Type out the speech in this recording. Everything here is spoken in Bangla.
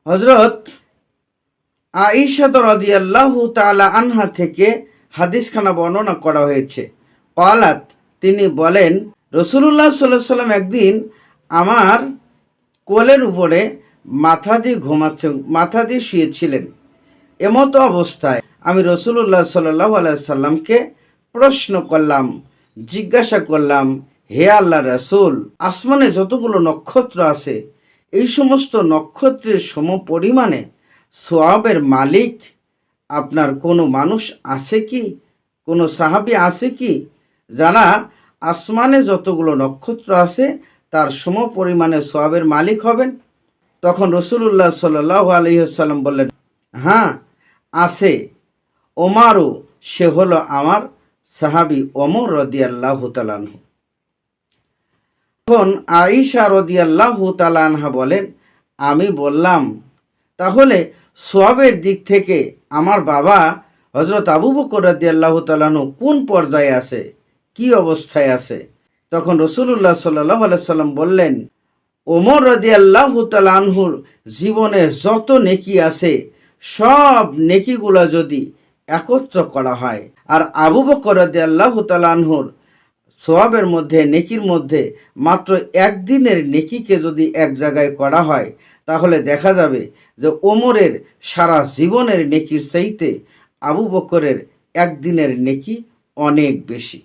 হযরত আয়েশা রাদিয়াল্লাহু তাআলা আনহা থেকে হাদিসখানা বর্ণনা করা হয়েছে। ক্বালাত, তিনি বলেন, রাসূলুল্লাহ সাল্লাল্লাহু আলাইহি ওয়াসাল্লাম একদিন আমার কোলের উপরে মাথা দিয়ে শুয়েছিলেন। এমতো অবস্থায় আমি রাসূলুল্লাহ সাল্লাল্লাহু আলাইহি ওয়াসাল্লামকে প্রশ্ন করলাম, জিজ্ঞাসা করলাম, হে আল্লাহর রাসূল, আসমানে যতগুলো নক্ষত্র আছে এই সমস্ত নক্ষত্রের সমপরিমাণে সওয়াবের মালিক আপনার কোনো মানুষ আছে কি, কোনো সাহাবী আছে কি যারা আসমানে যতগুলো নক্ষত্র আছে তার সমপরিমাণে সওয়াবের মালিক হবেন? তখন রাসূলুল্লাহ সাল্লাল্লাহু আলাইহি ওয়াসাল্লাম বললেন, হ্যাঁ আছে, ওমারও সে হলো আমার সাহাবী ওমর রাদিয়াল্লাহু তাআলা আনহু। তখন আয়েশা রাদিয়াল্লাহু তাআলা আনহা বলেন, আমি বললাম, তাহলে সওয়াবের দিক থেকে আমার বাবা হযরত আবু বকর রাদিয়াল্লাহু তাআলা আনহু কোন পর্যায়ে আছে, কি অবস্থায় আছে? তখন রাসূলুল্লাহ সাল্লাল্লাহু আলাইহি ওয়াসাল্লাম বললেন, ওমর রাদিয়াল্লাহু তাআলা আনহুর জীবনে যত নেকি আছে সব নেকিগুলো যদি একত্র করা হয় আর আবু বকর রাদিয়াল্লাহু তাআলা আনহুর সওয়াবের মধ্যে, নেকির মধ্যে মাত্র একদিনের নেকিকে যদি এক জায়গায় করা হয়, তাহলে দেখা যাবে যে ওমরের সারা জীবনের নেকির চাইতে আবু বকরের একদিনের নেকি অনেক বেশি।